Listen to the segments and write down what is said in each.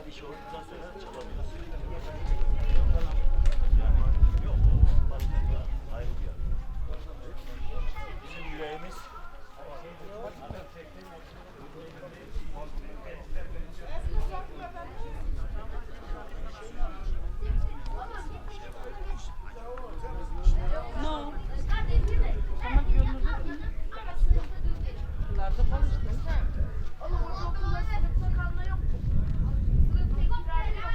Saat işi olduktan sonra çalabiliriz. Yani yok. Ayrı bir yer. Bizim yüreğimiz No. Ama görünürde bunlar da konuştu. Oğlum orada okulda sınıfta kalma yok. Sınıf tekrar yok.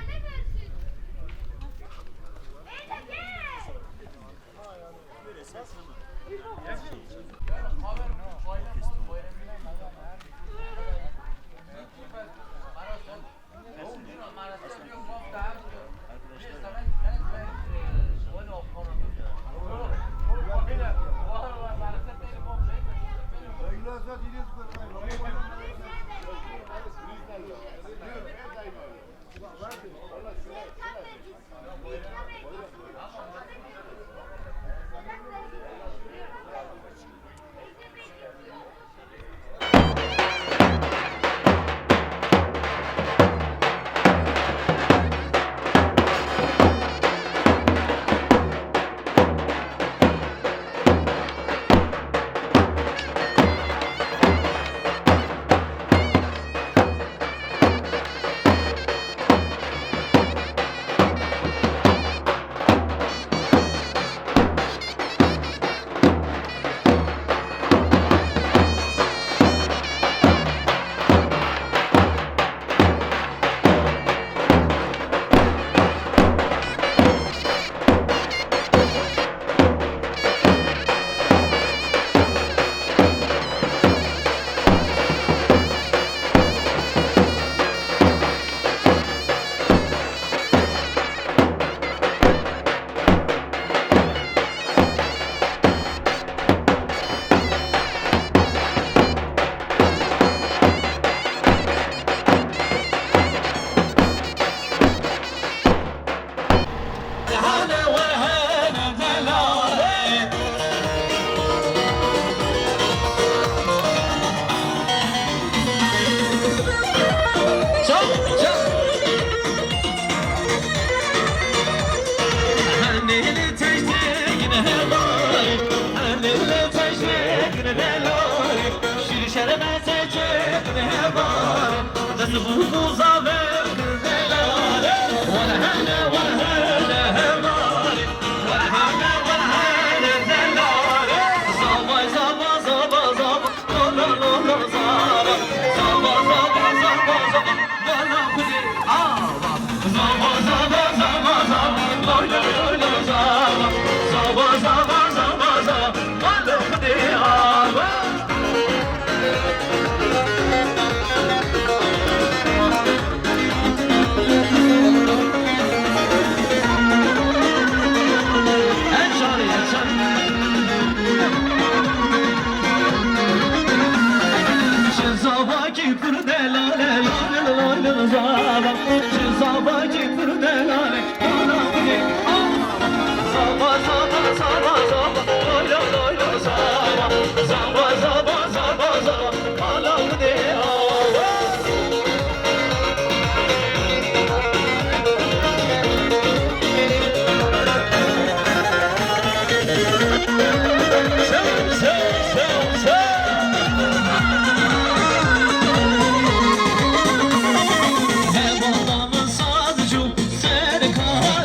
Hem adamın sazcı, sen kal.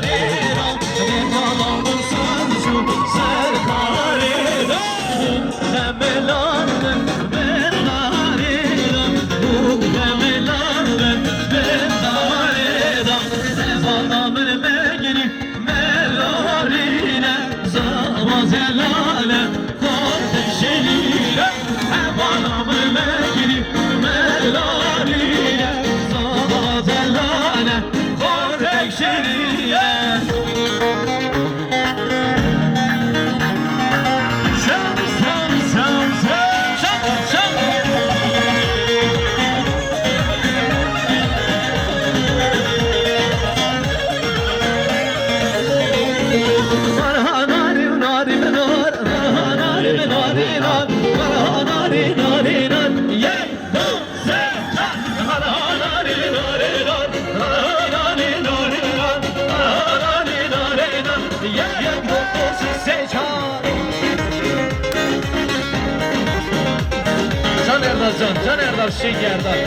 Can, Can Erdal, Şenk Erdal.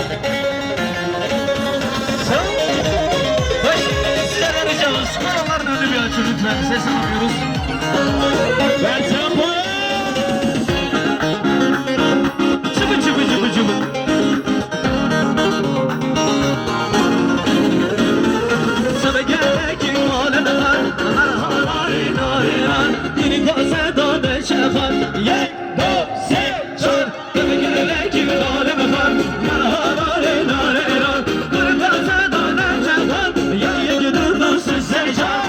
Baş, sizlerden ricamız, kanalların önünü bir açın lütfen, ses alıyoruz. Ver tempo. Çıbı çıbı çıbı çıbı. Sana gerek maleler, yeni kaseda ne şefar, ye do se çar. Sana gerek maleler, yeni kaseda ne şefar, ye do se çar.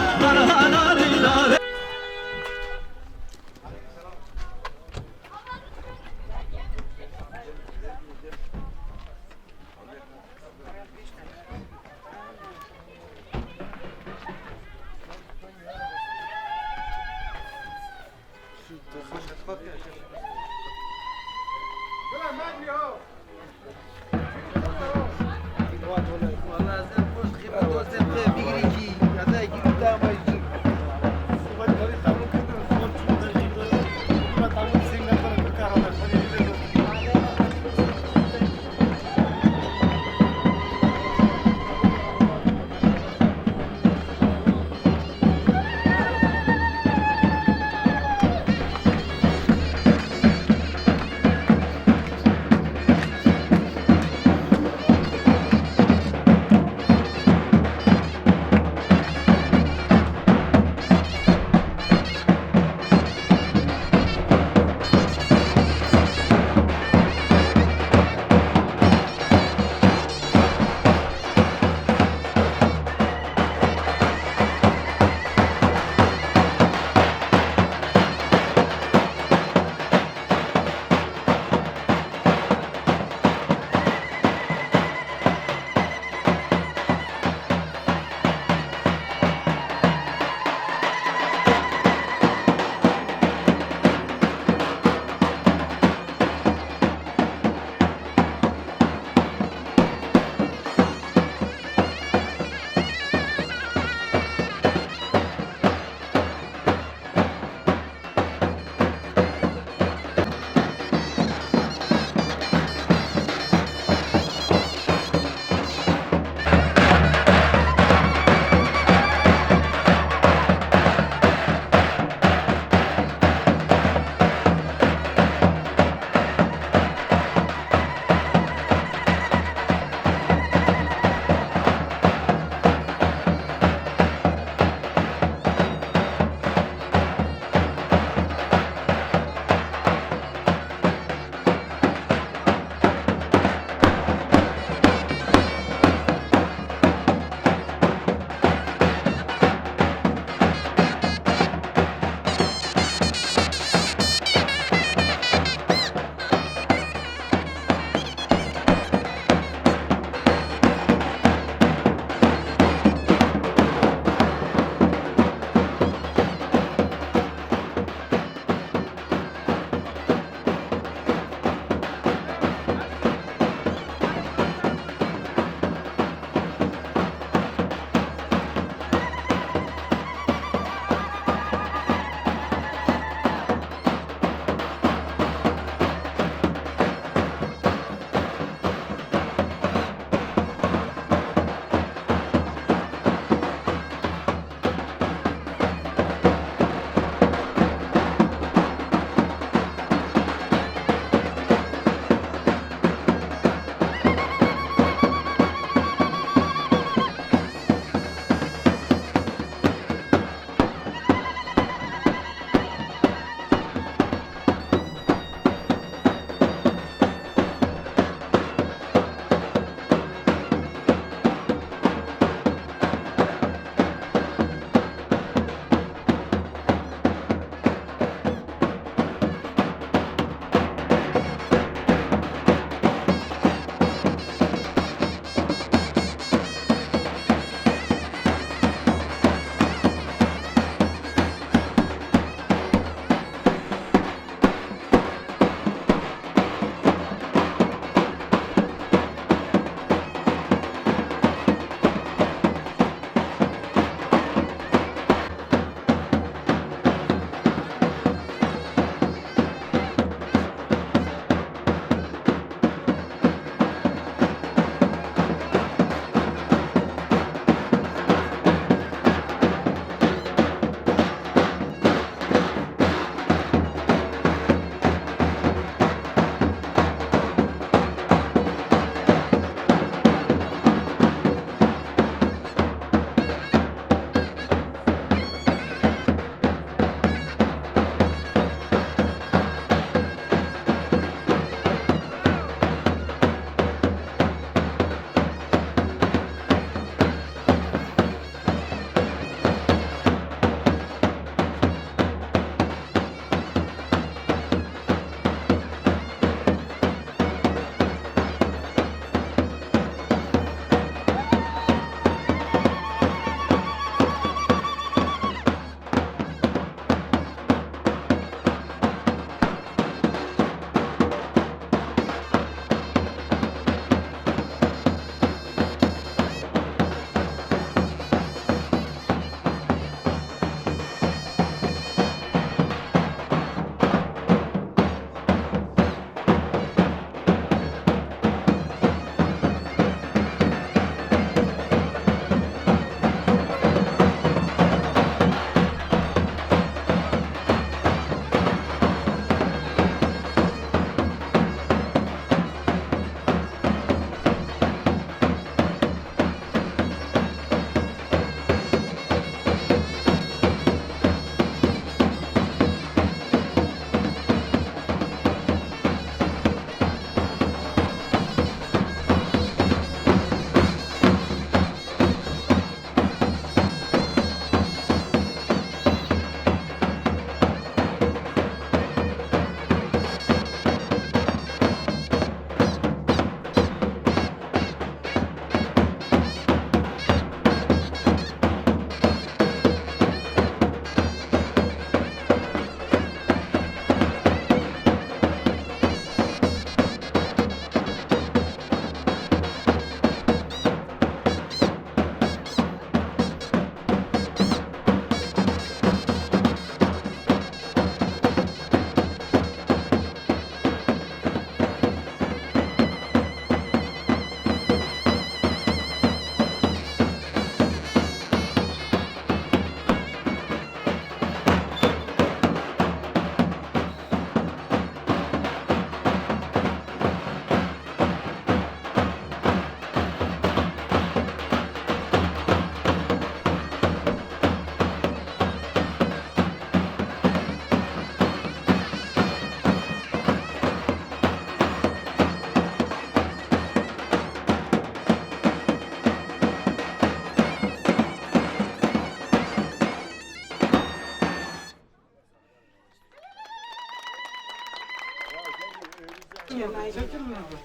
getirmiyordu.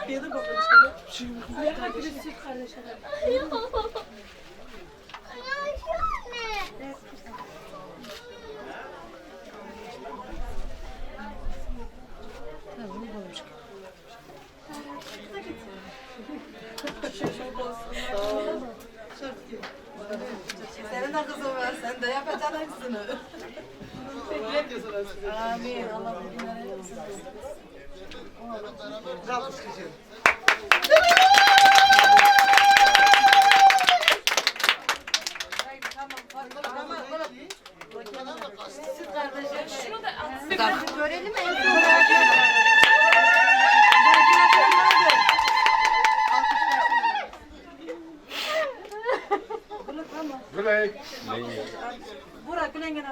Yedi baba işte. Senin de kızın var, sen de yapacaksın kızını. Amin. Allah bu günleri yapsın. Kalkış kızım. Görelim en Gülay. Burak Gülen gene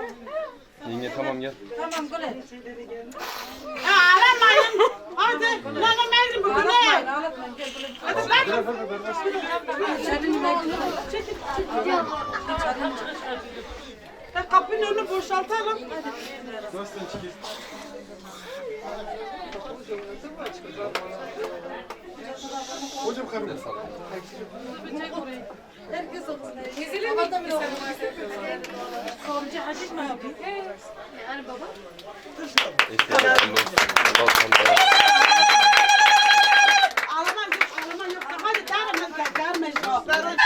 Yenge tamam gel. Tamam Gülen. Ağlamayın. Hadi. Nana mezun bu Ağlatmayın, ne? ağlatmayın. Gel Gülen. Hadi lan. Kapının önünü boşaltalım. Nasıl çıkıyorsun? Hocam kamera sal. Herkes olsun. Ezilir mi sen? Komşu hacı mı yapıyor? Yani baba. Ağlama yok, ağlama yok. Hadi devam et, devam et.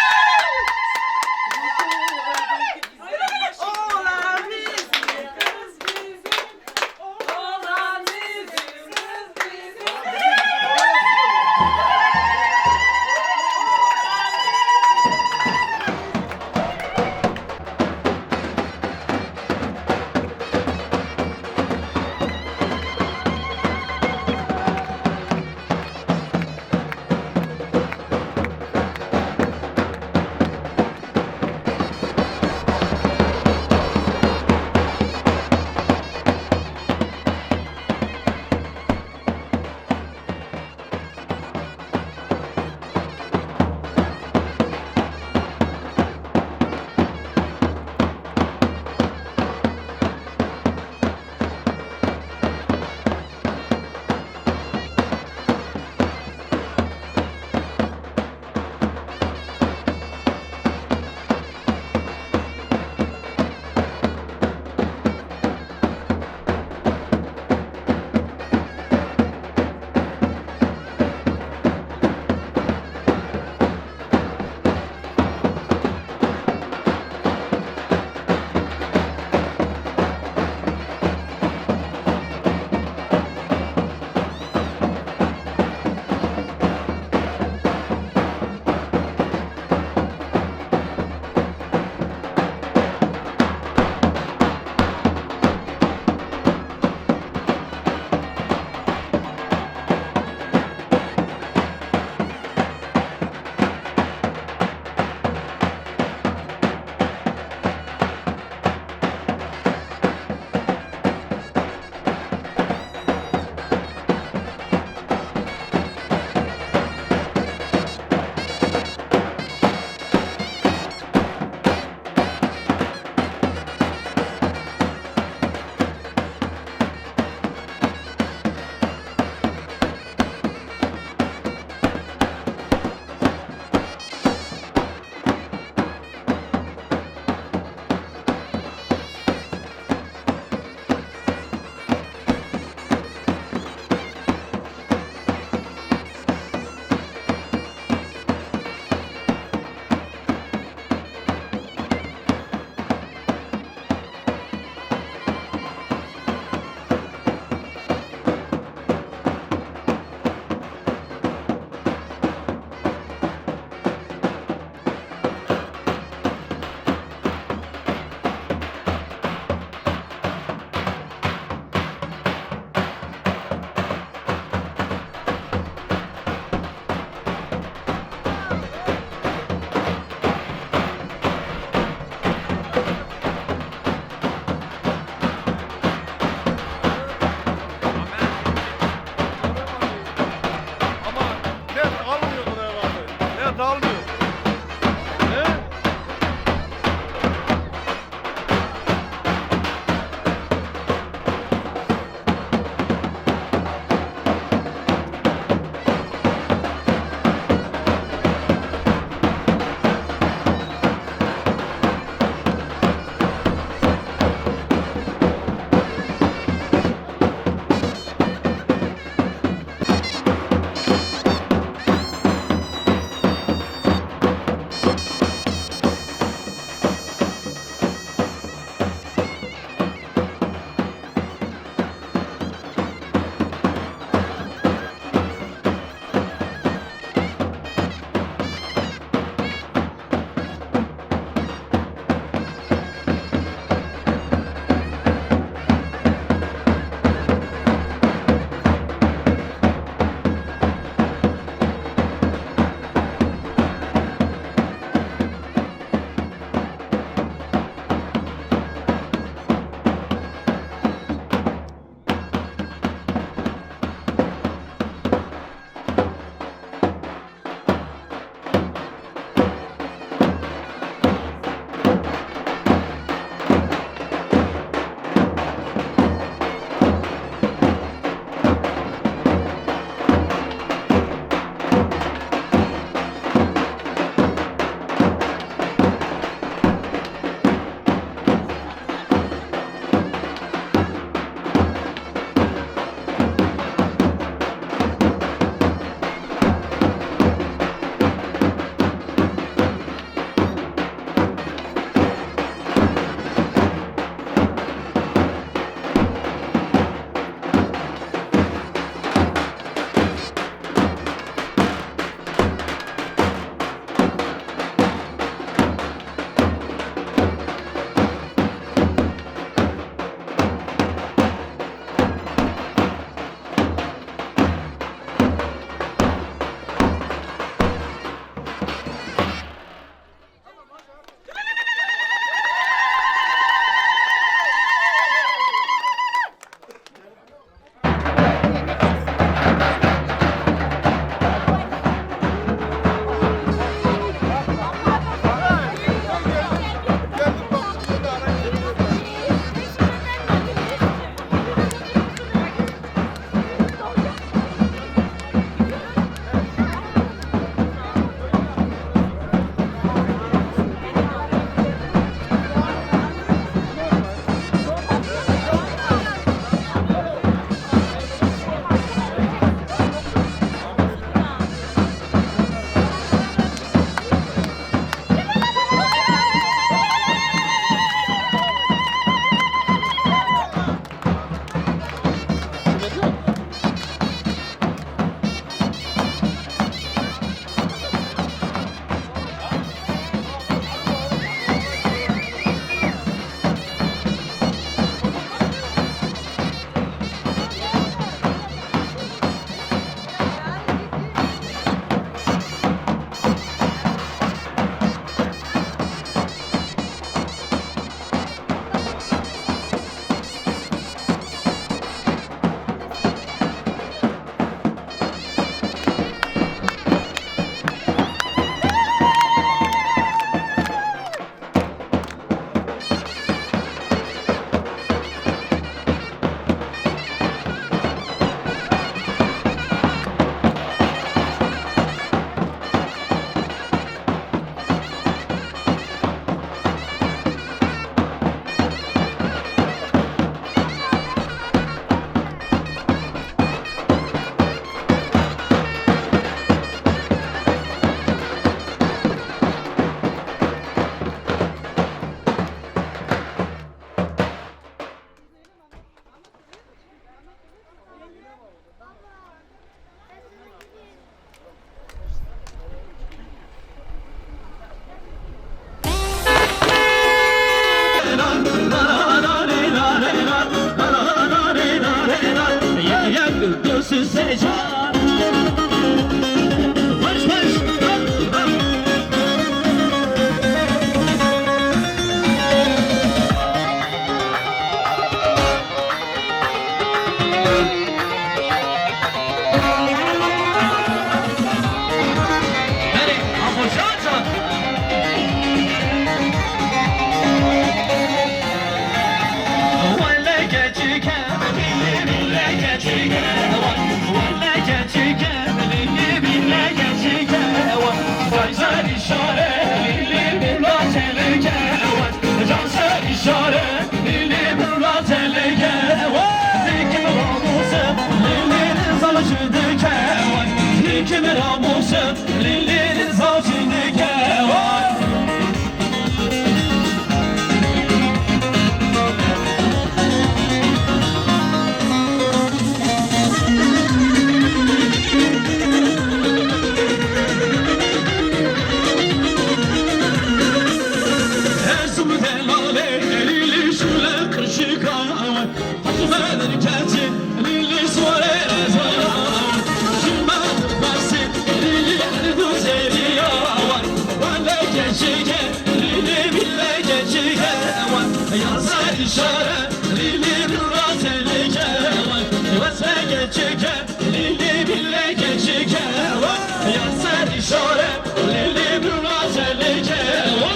can. Baş baş. Hadi Amator Şarkı. Kimin amusun, lilinin savcını kevan. Erzum delale, lili şule kırşık avan. Takımedir keçi, lili suare ezan. İşare lili bir tehlike var. Ve geçike lili bile geçike var. Yazar işare lili bir tehlike var.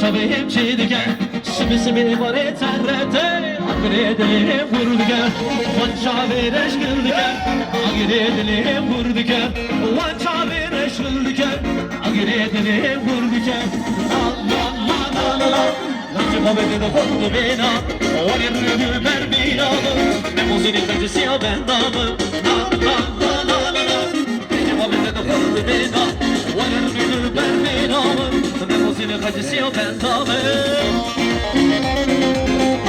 Çabeyim çiğdigen, simisi ibaret serrete, agredelim vurdugen, vançavireş gıldıgen, agredelim vurdugen, vançavireş gıldıgen, agredelim vurdugen, la. Nasıl haberi de vurdu bina, o yerine berbinalı, memuzinin kaçısı ya bendamı, la. Nasıl haberi de vurdu bina, o yerine berbinalı, memuzinin kaçısı ya bendamı.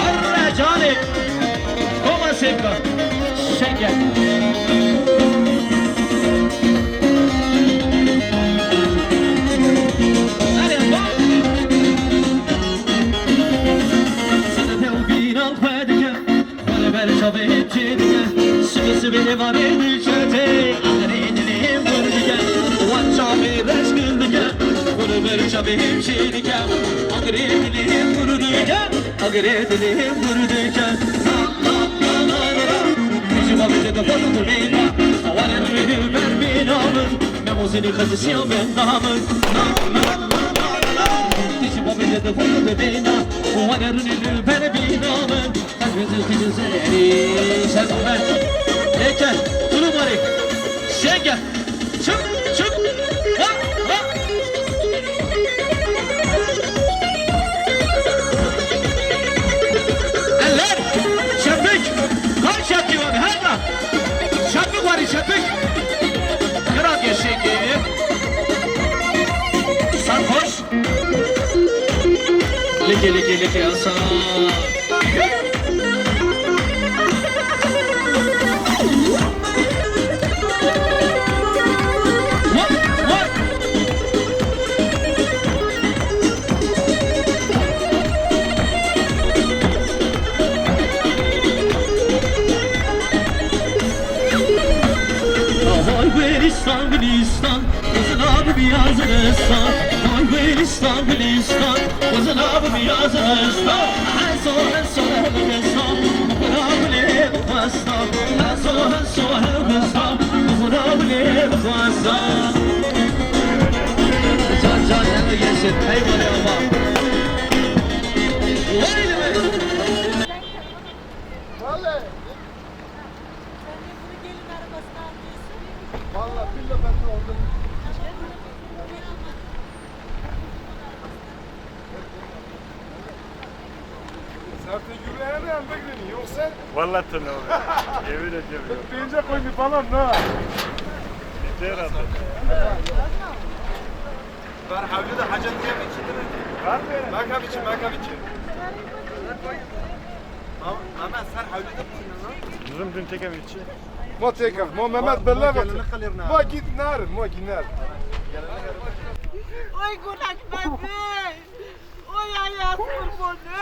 Arra canım, koma sevka, şeker. Çabeyim çiğdigen, simisi var edilçete, agredelim vurdugen, vançavireş gıldıgen, vurduver çabeyim çiğdigen, agredelim vurdugen, agredelim vurdugen, la. Bizim abide de vurdu bina, havanın ünlü ben binamın, memuzini kaçısı ya bendamın, la. Bizim abide de vurdu bina, havanın ünlü ben binamın, güzeli sen ben Eken, Tulumarik, Şeker, çık, ha. Eller, şapık, kaç yapıyor abi, herda, şapık var, şapık, kırak ya şekeri, sarhoş, leke yasa. Gülistan, kızın abi bir yazırstan. Vay Gülistan, kızın abi bir yazırstan. En son Hırgızstan, Mıhırabli Mıhırabastan. En son Hırgızstan, Mıhırabli Mıhırabastan. Can yanı yesin, eyvallah eyvallah. Vallahi. Vallahi billahi ben de orada. Zaten yüreğe ne anda gidiyorsun yoksa? Vallahi ne oluyor? Yemin ediyorum yok. Deyince koy bir falan ne? Gider adam. Var havlu da hacet diye mi içilir? Var mı? Makab için. Durum dün tekeviçi. ما تيكف ما مهمت بالله ما جيت نار ما جيت نار Oy kulak bebe. Oy ayaz kurbanı.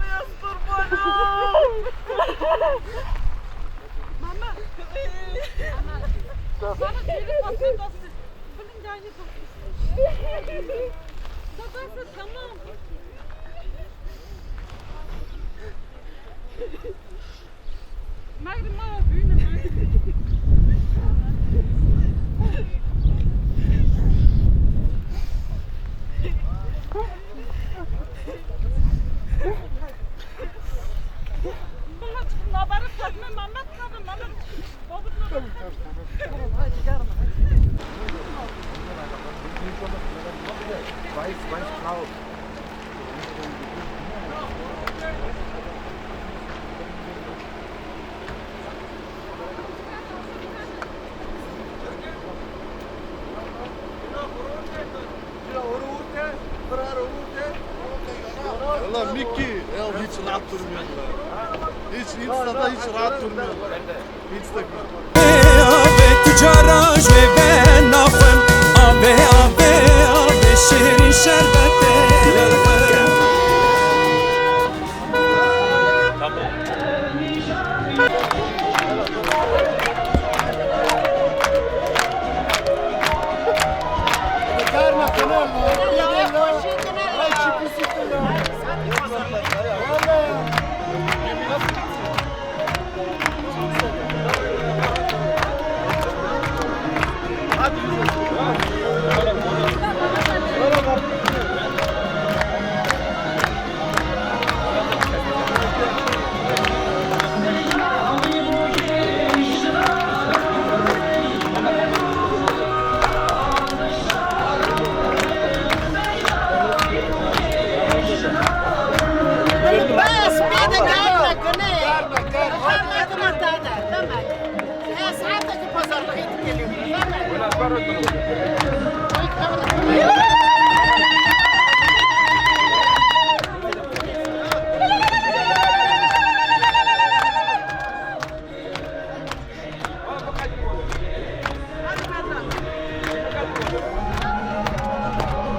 Ayaz kurbanı. Mama. Bana gelip basın basın. Bunun gayet basın. Babası tamam. Magda mama büyüne böyle. والله ميكي hiç rahat durmuyorlar. Hiç Insta'da hiç rahat durmuyorlar. Instagram. Ave tüccara ve nafem ave şirin şerbete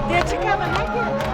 Geçik hemen hadi.